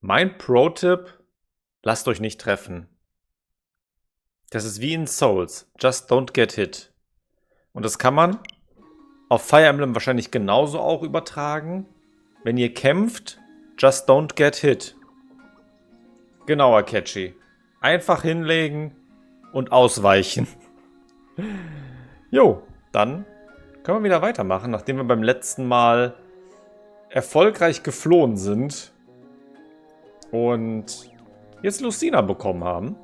Mein Pro-Tipp, lasst euch nicht treffen. Das ist wie in Souls. Just don't get hit. Und das kann man auf Fire Emblem wahrscheinlich genauso auch übertragen. Wenn ihr kämpft, just don't get hit. Genauer, Catchy. Einfach hinlegen und ausweichen. Jo, dann können wir wieder weitermachen, nachdem wir beim letzten Mal erfolgreich geflohen sind und jetzt Lucina bekommen haben.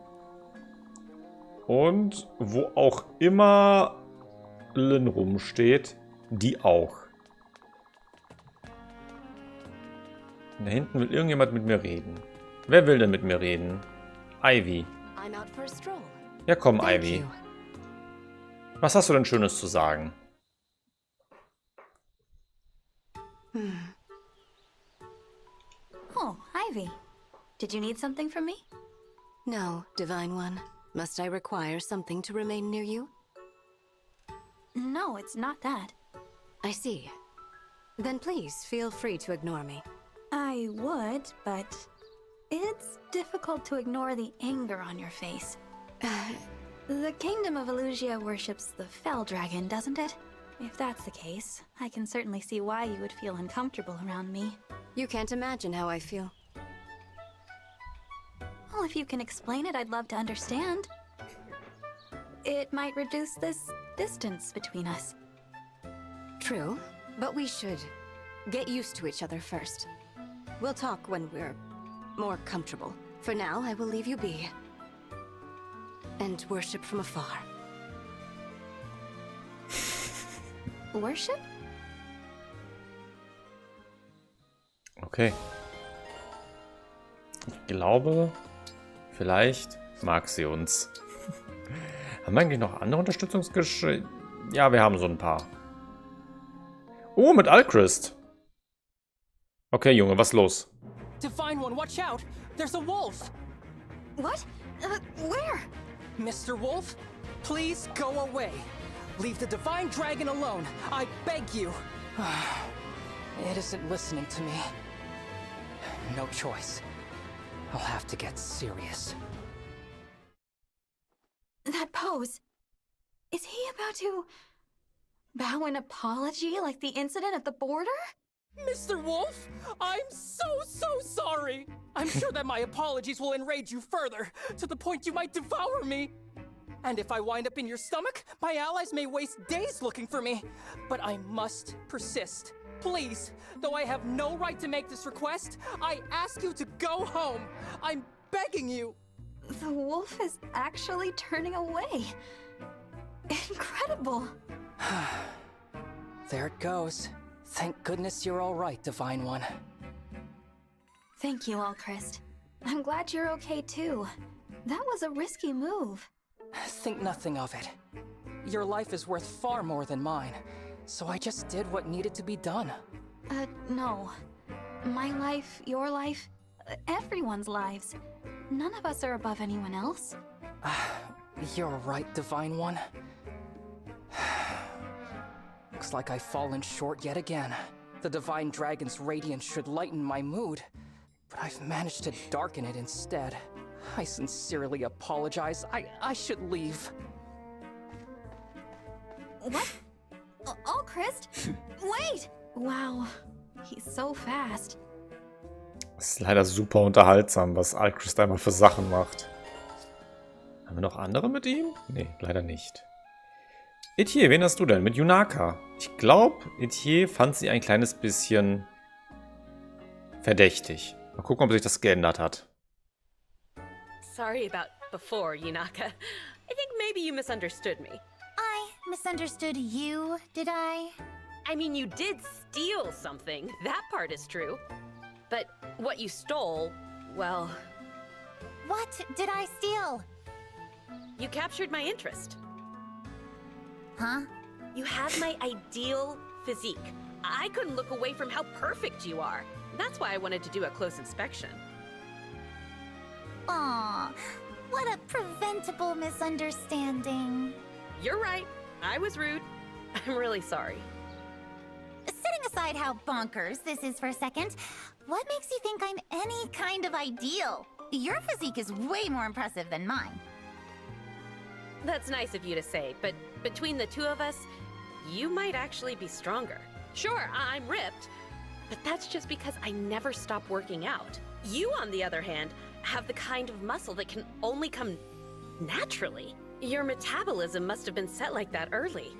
Und wo auch immer Lynn rumsteht, die auch. Da hinten will irgendjemand mit mir reden. Wer will denn mit mir reden? Ivy. Ja, komm, Ivy. Was hast du denn Schönes zu sagen? Oh, Ivy. Did you need something from me? No, Divine One. Must I require something to remain near you? No, it's not that. I see. Then please, feel free to ignore me. I would, but it's difficult to ignore the anger on your face. The Kingdom of Elusia worships the Fell Dragon, doesn't it? If that's the case, I can certainly see why you would feel uncomfortable around me. You can't imagine how I feel. Well, if you can explain it, I'd love to understand. It might reduce this distance between us. True, but we should get used to each other first. We'll talk when we're more comfortable. For now, I will leave you be. And worship from afar. Worship? Okay. Ich glaube, vielleicht mag sie uns. Haben wir eigentlich noch andere Unterstützungsgeschenke? Ja, wir haben so ein paar. Oh, mit Alchrist. Okay, Junge, was los? Divine One, watch out! There's a wolf! What? Where? Mr. Wolf, please go away. Leave the Divine Dragon alone. I beg you. It isn't listening to me. No choice. I'll have to get serious. That pose. Is he about to bow an apology like the incident at the border? Mr. Wolf, I'm so sorry. I'm sure that my apologies will enrage you further, to the point you might devour me. And if I wind up in your stomach, my allies may waste days looking for me. But I must persist. Please, though I have no right to make this request, I ask you to go home. I'm begging you. The wolf is actually turning away. Incredible. There it goes. Thank goodness you're all right, Divine One. Thank you, Alchrist. I'm glad you're okay too. That was a risky move. Think nothing of it. Your life is worth far more than mine, so I just did what needed to be done. No. My life, your life, everyone's lives. None of us are above anyone else. You're right, Divine One. Looks like I've fallen short yet again. The Divine Dragon's radiance should lighten my mood, but I've managed to darken it instead. I sincerely apologize. I should leave. What? Alchrist? Wait! Wow, he's so fast. Das ist leider super unterhaltsam, was Alchrist einmal für Sachen macht. Haben wir noch andere mit ihm? Nee, leider nicht. Etier, wen hast du denn? Mit Yunaka. Ich glaube, Etier fand sie ein kleines bisschen verdächtig. Mal gucken, ob sich das geändert hat. Sorry about before, Yunaka. I think maybe you misunderstood me. I misunderstood you, did I? I mean, you did steal something. That part is true. But what you stole, well... What did I steal? You captured my interest. Huh? You have my ideal physique. I couldn't look away from how perfect you are. That's why I wanted to do a close inspection. Aw, what a preventable misunderstanding. You're right. I was rude. I'm really sorry. Setting aside how bonkers this is for a second, What makes you think I'm any kind of ideal? Your physique is way more impressive than mine. That's nice of you to say, but between the two of us, you might actually be stronger. Sure, I'm ripped, but that's just because I never stop working out. You, on the other hand, have the kind of muscle that can only come naturally. Your metabolism must have been set like that early.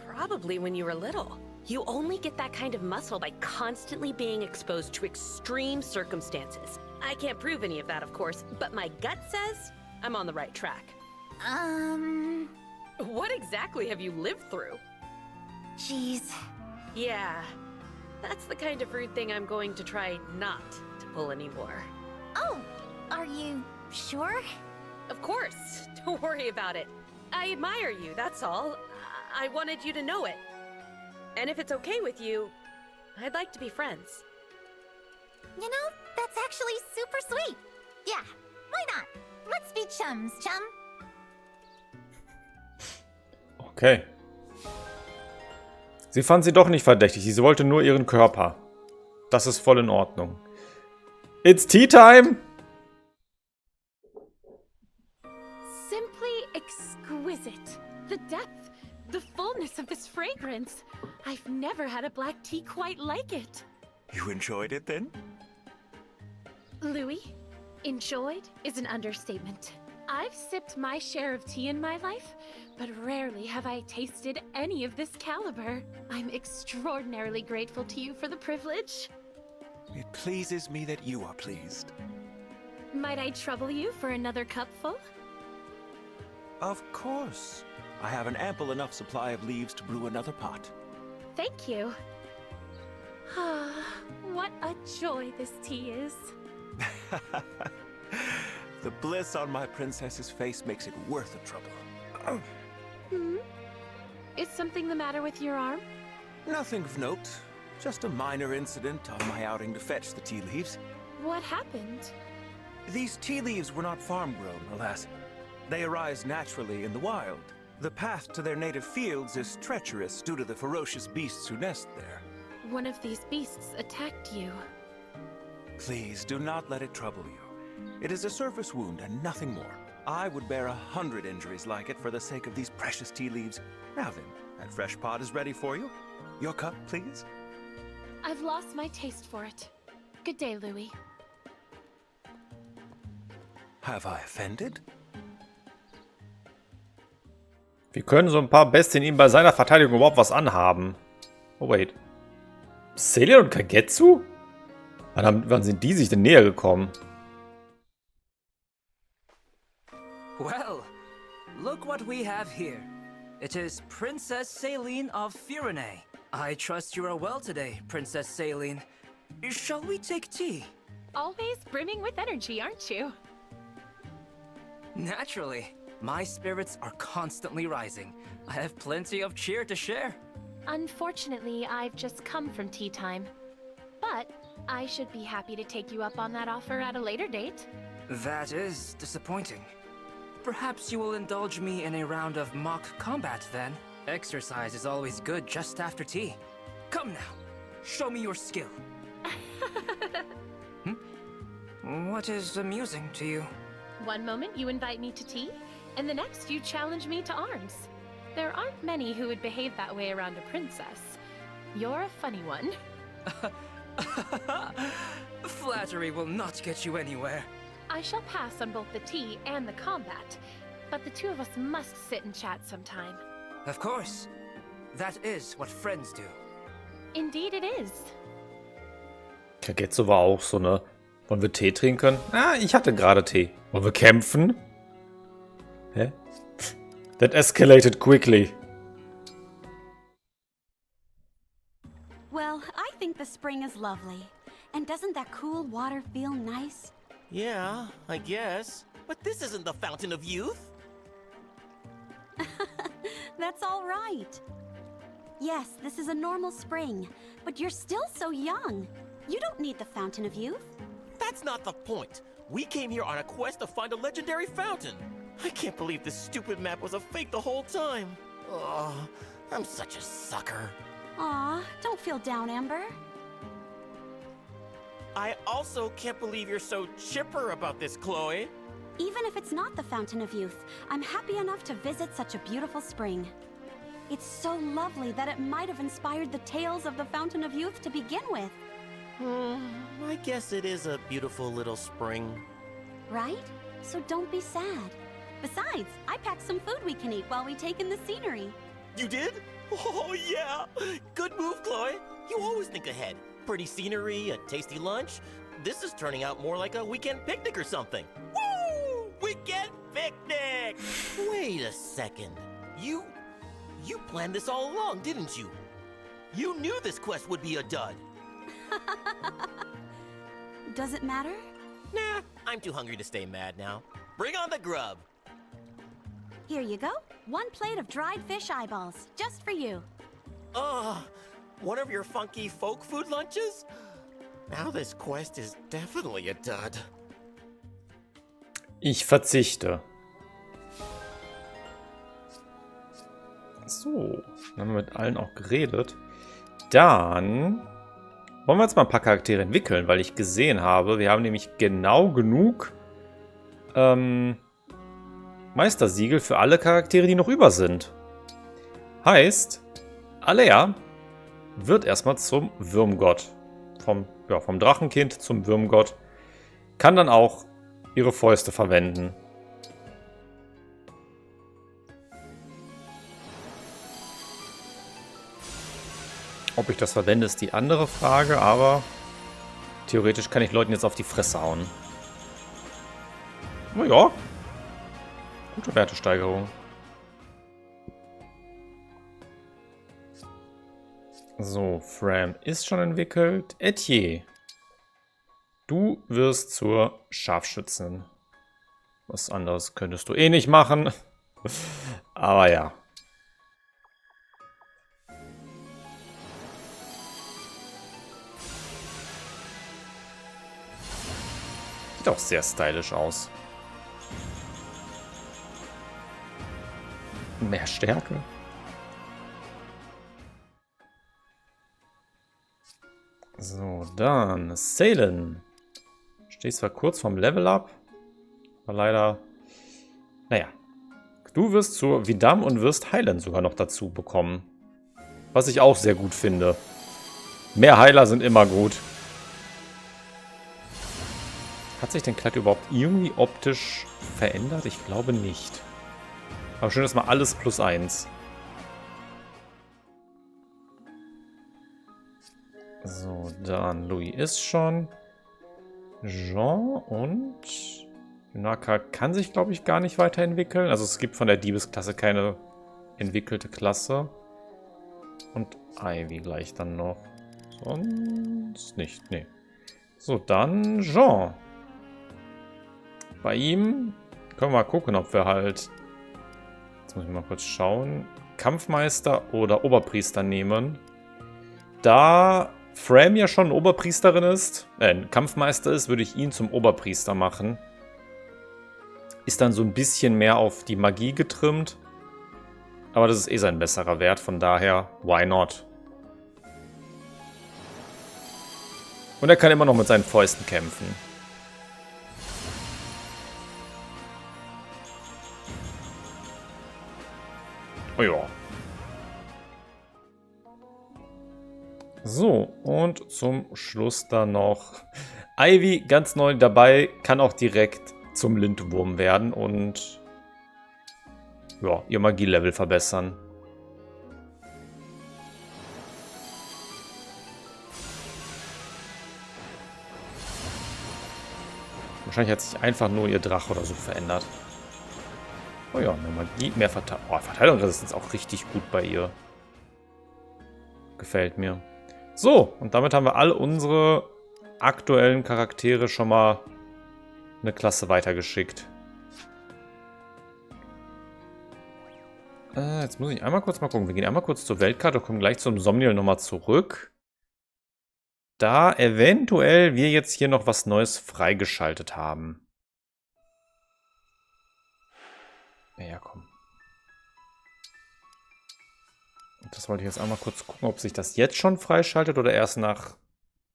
Probably when you were little. You only get that kind of muscle by constantly being exposed to extreme circumstances. I can't prove any of that, of course, but my gut says I'm on the right track. What exactly have you lived through? Jeez. Yeah, that's the kind of rude thing I'm going to try not to pull anymore. Oh, are you sure? Of course, don't worry about it. I admire you, that's all. I wanted you to know it. And if it's okay with you, I'd like to be friends. You know, that's actually super sweet. Yeah, why not? Let's be chums, chum. Okay. Sie fand sie doch nicht verdächtig. Sie wollte nur ihren Körper. Das ist voll in Ordnung. It's tea time! Simply exquisite. The depth, the fullness of this fragrance. I've never had a black tea quite like it. You enjoyed it then? Louis, enjoyed is an understatement. I've sipped my share of tea in my life, but rarely have I tasted any of this caliber. I'm extraordinarily grateful to you for the privilege. It pleases me that you are pleased. Might I trouble you for another cupful? Of course. I have an ample enough supply of leaves to brew another pot. Thank you. What a joy this tea is. The bliss on my princess's face makes it worth the trouble. Is something the matter with your arm? Nothing of note. Just a minor incident on my outing to fetch the tea leaves. What happened? These tea leaves were not farm-grown, alas. They arise naturally in the wild. The path to their native fields is treacherous due to the ferocious beasts who nest there. One of these beasts attacked you. Please do not let it trouble you. It is a surface wound and nothing more. I would bear 100 injuries like it for the sake of these precious tea leaves. Now then, that fresh pot is ready for you. Your cup, please. I've lost my taste for it. Good day, Louis. Have I offended? Wie können so ein paar Bestien ihm bei seiner Verteidigung überhaupt was anhaben? Oh, wait. Celia und Kagetsu? Wann sind die sich denn näher gekommen? Well, look what we have here. It is Princess Saline of Firene. I trust you are well today, Princess Saline. Shall we take tea? Always brimming with energy, aren't you? Naturally. My spirits are constantly rising. I have plenty of cheer to share. Unfortunately, I've just come from tea time. But I should be happy to take you up on that offer at a later date. That is disappointing. Perhaps you will indulge me in a round of mock combat then. Exercise is always good just after tea. Come now, show me your skill. What is amusing to you? One moment you invite me to tea, and the next you challenge me to arms. There aren't many who would behave that way around a princess. You're a funny one. Flattery will not get you anywhere. I shall pass on both the tea and the combat, but the two of us must sit and chat sometime. Of course. That is what friends do. Indeed it is. Kagetsu war auch so, ne? Wollen wir Tee trinken? Ah, ich hatte gerade Tee. Wollen wir kämpfen? Hä? That escalated quickly. Well, I think the spring is lovely. And doesn't that cool water feel nice? Yeah, I guess. But this isn't the Fountain of Youth. That's all right. Yes, this is a normal spring, but you're still so young. You don't need the Fountain of Youth. That's not the point. We came here on a quest to find a legendary fountain. I can't believe this stupid map was a fake the whole time. Oh, I'm such a sucker. Aw, don't feel down, Amber. I also can't believe you're so chipper about this, Chloe. Even if it's not the Fountain of Youth, I'm happy enough to visit such a beautiful spring. It's so lovely that it might have inspired the tales of the Fountain of Youth to begin with. I guess it is a beautiful little spring. Right? So don't be sad. Besides, I packed some food we can eat while we take in the scenery. You did? Oh, yeah! Good move, Chloe. You always think ahead. Pretty scenery, a tasty lunch. This is turning out more like a weekend picnic or something. Woo! Weekend picnic! Wait a second. You planned this all along, didn't you? You knew this quest would be a dud. Does it matter? Nah, I'm too hungry to stay mad now. Bring on the grub. Here you go. 1 plate of dried fish eyeballs, just for you. Ugh, one of your funky folk food lunches? Now this quest is definitely a dud. Ich verzichte. So, dann haben wir mit allen auch geredet. Dann wollen wir jetzt mal ein paar Charaktere entwickeln, weil ich gesehen habe, wir haben nämlich genau genug Meistersiegel für alle Charaktere, die noch über sind. Heißt, Alea wird erstmal zum Würmgott. Vom Drachenkind zum Würmgott. Kann dann auch ihre Fäuste verwenden. Ob ich das verwende, ist die andere Frage, aber theoretisch kann ich Leuten jetzt auf die Fresse hauen. Na ja. Gute Wertesteigerung. So, Fram ist schon entwickelt. Etier. Du wirst zur Scharfschützin. Was anderes könntest du eh nicht machen. Aber ja. Sieht auch sehr stylisch aus. Mehr Stärke. So, dann Salen. Stehst zwar kurz vorm Level-Up, aber leider... Naja. Du wirst zur Vidam und wirst Heilen sogar noch dazu bekommen. Was ich auch sehr gut finde. Mehr Heiler sind immer gut. Hat sich denn Kleid überhaupt irgendwie optisch verändert? Ich glaube nicht. Aber schön, dass mal alles +1. So, dann Louis ist schon. Jean und Junaka kann sich, glaube ich, gar nicht weiterentwickeln. Also es gibt von der Diebesklasse keine entwickelte Klasse. Und Ivy gleich dann noch. Sonst nicht, nee. So, dann Jean. Bei ihm können wir mal gucken, ob wir halt... Jetzt muss ich mal kurz schauen. Kampfmeister oder Oberpriester nehmen. Da Fram ja schon Oberpriesterin ist, ein Kampfmeister ist, würde ich ihn zum Oberpriester machen. Ist dann so ein bisschen mehr auf die Magie getrimmt. Aber das ist eh sein besserer Wert, von daher, why not? Und er kann immer noch mit seinen Fäusten kämpfen. Oh ja. So, und zum Schluss dann noch Ivy, ganz neu dabei, kann auch direkt zum Lindwurm werden und ja, ihr Magielevel verbessern. Wahrscheinlich hat sich einfach nur ihr Drache oder so verändert. Oh ja, mehr Magie, mehr Verteidigung. Oh, Verteidigungsresistenz auch richtig gut bei ihr. Gefällt mir. So, und damit haben wir alle unsere aktuellen Charaktere schon mal eine Klasse weitergeschickt. Jetzt muss ich einmal kurz mal gucken. Wir gehen einmal kurz zur Weltkarte und kommen gleich zum Somniel nochmal zurück. Da eventuell wir jetzt hier noch was Neues freigeschaltet haben. Ja, komm. Das wollte ich jetzt einmal kurz gucken, ob sich das jetzt schon freischaltet oder erst nach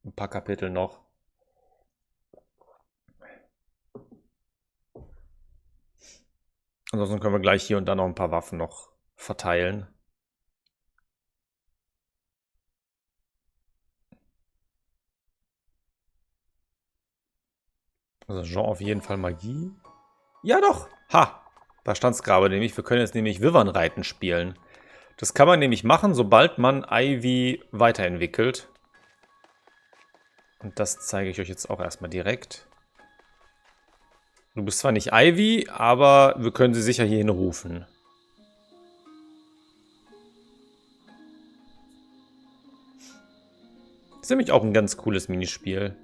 ein paar Kapiteln noch. Ansonsten können wir gleich hier und da noch ein paar Waffen noch verteilen. Also Jean auf jeden Fall Magie. Ja doch! Ha! Da stand es gerade nämlich. Wir können jetzt nämlich Wyvern-Reiten spielen. Das kann man nämlich machen, sobald man Ivy weiterentwickelt. Und das zeige ich euch jetzt auch erstmal direkt. Du bist zwar nicht Ivy, aber wir können sie sicher hierhin rufen. Das ist nämlich auch ein ganz cooles Minispiel.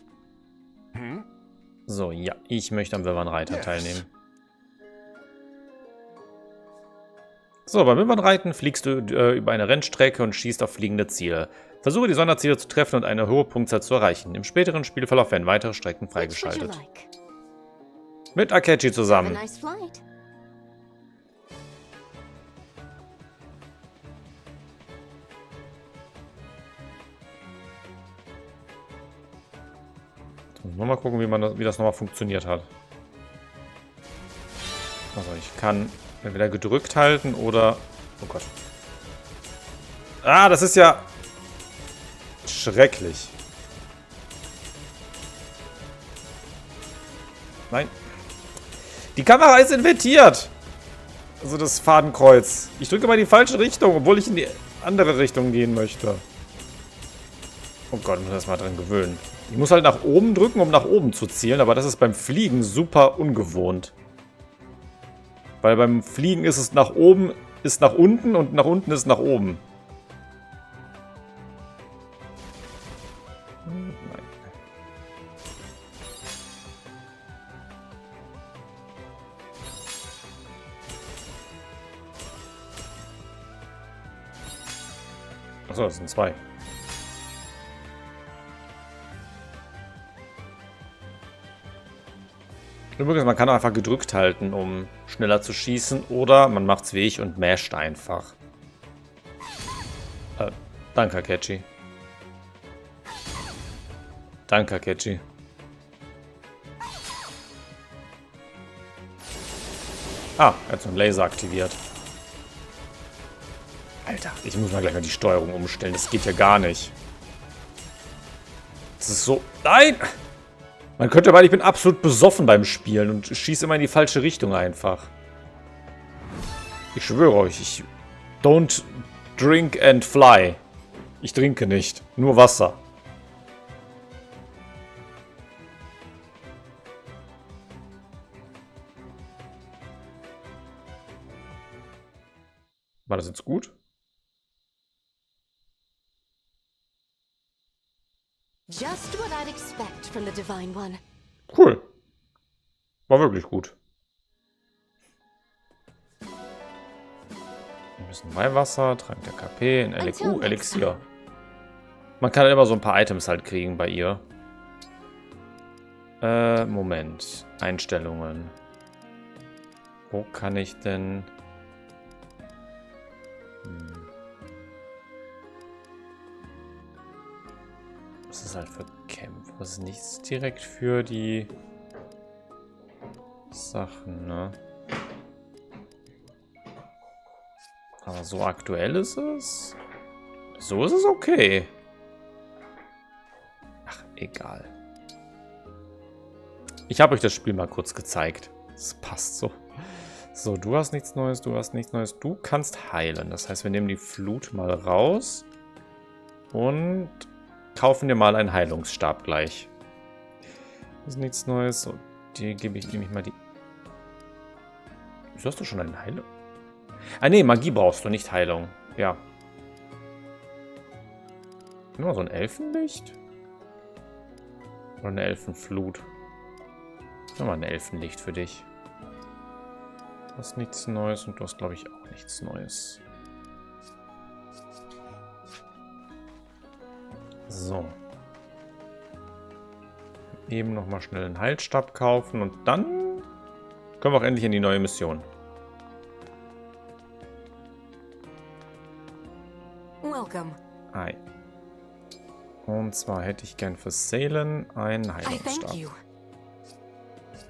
So, ja, ich möchte am Wyvernreiter teilnehmen. So, beim Wyvernreiten fliegst du über eine Rennstrecke und schießt auf fliegende Ziele. Versuche die Sonderziele zu treffen und eine hohe Punktzahl zu erreichen. Im späteren Spielverlauf werden weitere Strecken freigeschaltet. Mit Akechi zusammen. Mal gucken, wie das nochmal funktioniert hat. Also ich kann entweder gedrückt halten oder... Oh Gott. Ah, das ist ja... schrecklich. Nein. Die Kamera ist invertiert. Also das Fadenkreuz. Ich drücke mal die falsche Richtung, obwohl ich in die andere Richtung gehen möchte. Oh Gott, ich muss das mal dran gewöhnen. Ich muss halt nach oben drücken, um nach oben zu zielen, aber das ist beim Fliegen super ungewohnt. Weil beim Fliegen ist es nach oben, ist nach unten und nach unten ist nach oben. Nein. Achso, das sind zwei. Übrigens, man kann auch einfach gedrückt halten, um schneller zu schießen. Oder man macht's wie ich und masht einfach. Danke, Akechi. Danke, Akechi. Ah, er hat so einen Laser aktiviert. Alter, ich muss mal gleich mal die Steuerung umstellen. Das geht ja gar nicht. Das ist so... Nein! Man könnte meinen, ich bin absolut besoffen beim Spielen und schieße immer in die falsche Richtung einfach. Ich schwöre euch, ich... Don't drink and fly. Ich trinke nicht, nur Wasser. War das jetzt gut? Just what I'd expect from the Divine One. Cool. War wirklich gut. Ein bisschen Weihwasser, Trank der KP, ein Elixier. Man kann halt immer so ein paar Items halt kriegen bei ihr. Moment. Einstellungen. Wo kann ich denn... Das ist halt für Kämpfe. Das ist nichts direkt für die Sachen, ne? Aber so aktuell ist es. So ist es okay. Ach, egal. Ich habe euch das Spiel mal kurz gezeigt. Das passt so. So, du hast nichts Neues, du hast nichts Neues. Du kannst heilen. Das heißt, wir nehmen die Flut mal raus. Und... kaufen dir mal einen Heilungsstab gleich. Das ist nichts Neues. So, dir gebe ich nämlich mal die... Wieso hast du schon eine Heilung? Ah ne, Magie brauchst du, nicht Heilung. Ja. Nur so ein Elfenlicht? Oder eine Elfenflut? Nochmal ein Elfenlicht für dich. Du hast nichts Neues und du hast, glaube ich, auch nichts Neues. So. Eben nochmal schnell einen Heilstab kaufen und dann können wir auch endlich in die neue Mission. Welcome. Hi. Und zwar hätte ich gern für Salen einen Heilungsstab.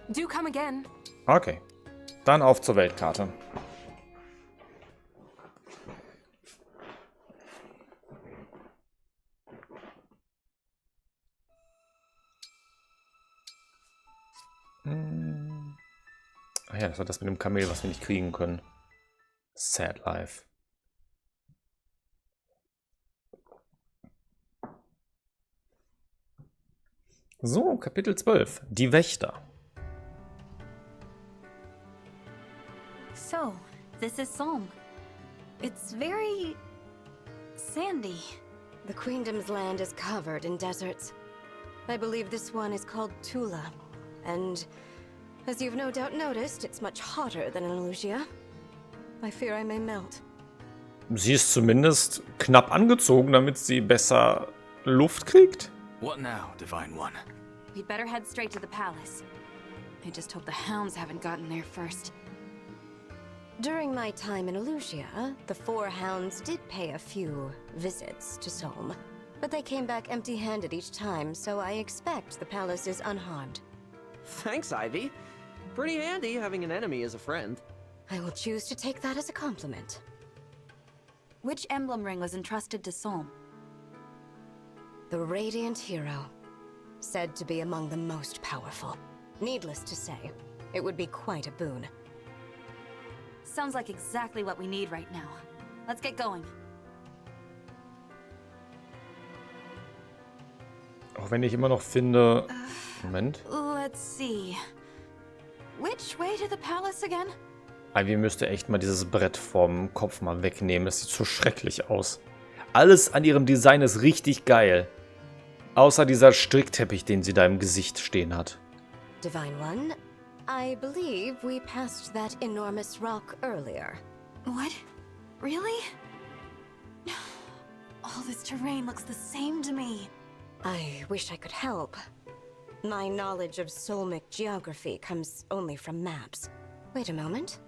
Do come again. Okay. Dann auf zur Weltkarte. Ah ja, das war das mit dem Kamel, was wir nicht kriegen können. Sad Life. So, Kapitel 12. Die Wächter. So, this is Solm. It's very sandy. The Queendom's land is covered in deserts. I believe this one is called Tula. And as you've no doubt noticed, it's much hotter than in Elusia. I fear I may melt. Sie ist zumindest knapp angezogen, damit sie besser Luft kriegt. What now, Divine One? We'd better head straight to the palace. I just hope the hounds haven't gotten there first. During my time in Elusia, the 4 hounds did pay a few visits to Solm. But they came back empty-handed each time, so I expect the palace is unharmed. Thanks, Ivy. Pretty handy having an enemy as a friend. I will choose to take that as a compliment. Which emblem ring was entrusted to Solm? The Radiant Hero. Said to be among the most powerful. Needless to say, it would be quite a boon. Sounds like exactly what we need right now. Let's get going. Auch wenn ich immer noch finde... Moment. Let's see. Which way to the palace again? Ivy müsste echt mal dieses Brett vom Kopf mal wegnehmen. Das sieht so schrecklich aus. Alles an ihrem Design ist richtig geil. Außer dieser Strickteppich, den sie da im Gesicht stehen hat. Divine One, I believe we passed that enormous rock earlier. What? Really? All this terrain looks the same to me. I wish I could help. My knowledge of Solmic geography comes only from maps. Wait a moment.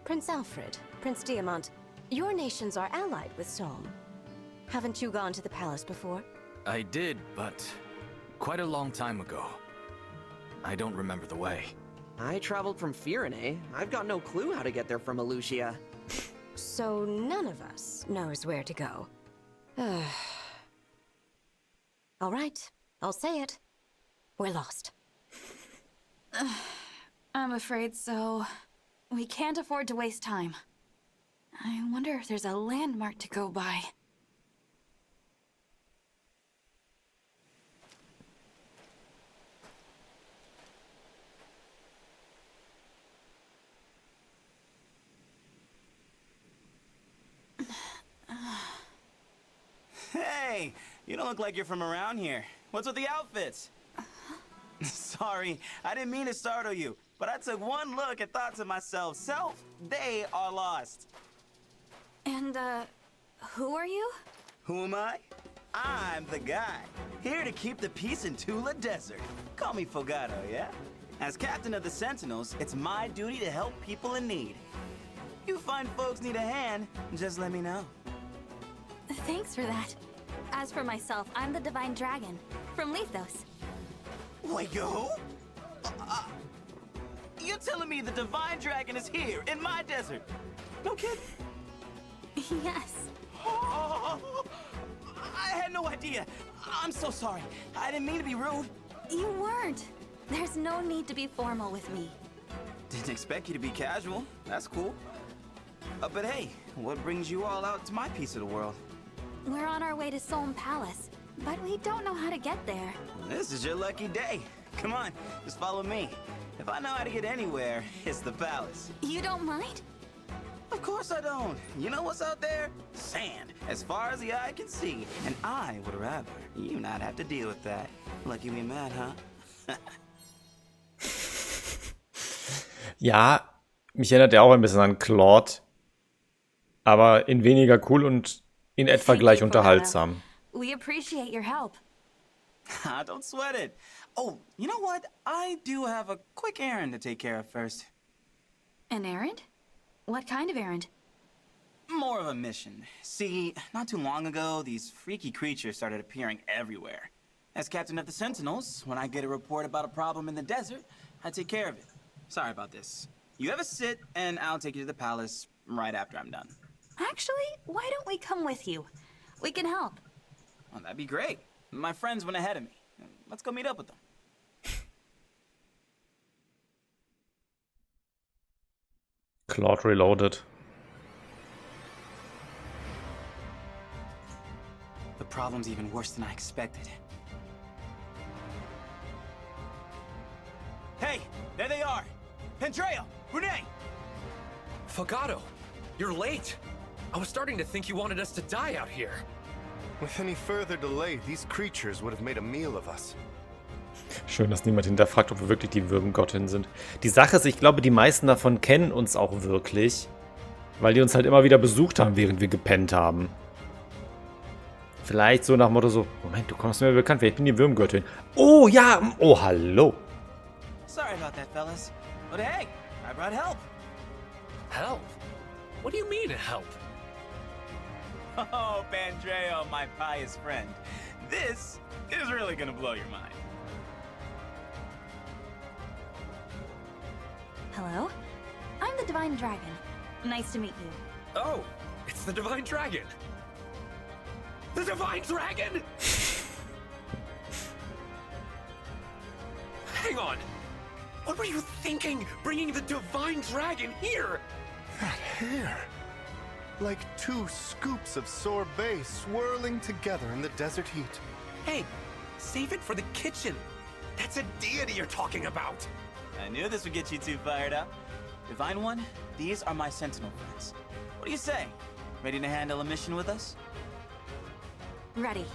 Prince Alfred, Prince Diamant, your nations are allied with Solm. Haven't you gone to the palace before? I did, but quite a long time ago. I don't remember the way. I traveled from Firene. I've got no clue how to get there from Elusia. So none of us knows where to go. All right, I'll say it. We're lost. I'm afraid so. We can't afford to waste time. I wonder if there's a landmark to go by. Hey, you don't look like you're from around here. What's with the outfits? Sorry, I didn't mean to startle you, but I took one look and thought to myself, they are lost. And, who are you? Who am I? I'm the guy, here to keep the peace in Tula Desert. Call me Fogato, yeah? As captain of the Sentinels, it's my duty to help people in need. You find folks need a hand, just let me know. Thanks for that. As for myself, I'm the Divine Dragon, from Lethos. Wait, who? You're telling me the Divine Dragon is here, in my desert? No kidding. Yes. Oh, I had no idea. I'm so sorry. I didn't mean to be rude. You weren't. There's no need to be formal with me. Didn't expect you to be casual. That's cool. But hey, what brings you all out to my piece of the world? We're on our way to Solm Palace, but we don't know how to get there. This is your lucky day. Come on, just follow me. If I know how to get anywhere, it's the palace. You don't mind? Of course I don't. You know what's out there? Sand, as far as the eye can see. And I would rather you not have to deal with that. Lucky me mad, huh? Ja, mich erinnert er auch ein bisschen an Claude. Aber in weniger cool und in etwa gleich unterhaltsam. We appreciate your help. Don't sweat it. Oh, you know what? I do have a quick errand to take care of first. An errand? What kind of errand? More of a mission. See, not too long ago, these freaky creatures started appearing everywhere. As captain of the Sentinels, when I get a report about a problem in the desert, I take care of it. Sorry about this. You have a sit, and I'll take you to the palace right after I'm done. Actually, why don't we come with you? We can help. Well, that'd be great. My friends went ahead of me. Let's go meet up with them. Claude Reloaded. The problem's even worse than I expected. Hey, there they are! Pandreo! Brunei! Fogado, you're late. I was starting to think you wanted us to die out here. With any further delay, these creatures would have made a meal of us. Schön, dass niemand hinterfragt, ob wir wirklich die Würmgottin sind. Die Sache ist, ich glaube, die meisten davon kennen uns auch wirklich, weil die uns halt immer wieder besucht haben, während wir gepennt haben. Vielleicht so nach dem Motto so, Moment, du kommst mir bekannt vor, ich bin die Würmgöttin. Oh ja, oh hallo. Sorry about that, fellas. But hey, I brought help. Help? What do you mean, help? Oh, Pandreo, my pious friend. This is really gonna blow your mind. Hello? I'm the Divine Dragon. Nice to meet you. Oh, it's the Divine Dragon. The Divine Dragon? Hang on. What were you thinking, bringing the Divine Dragon here? That hair. Like 2 scoops of sorbet swirling together in the desert heat. Hey, save it for the kitchen. That's a deity you're talking about. I knew this would get you two fired up. Divine One, these are my Sentinel friends. What do you say? Ready to handle a mission with us? Ready.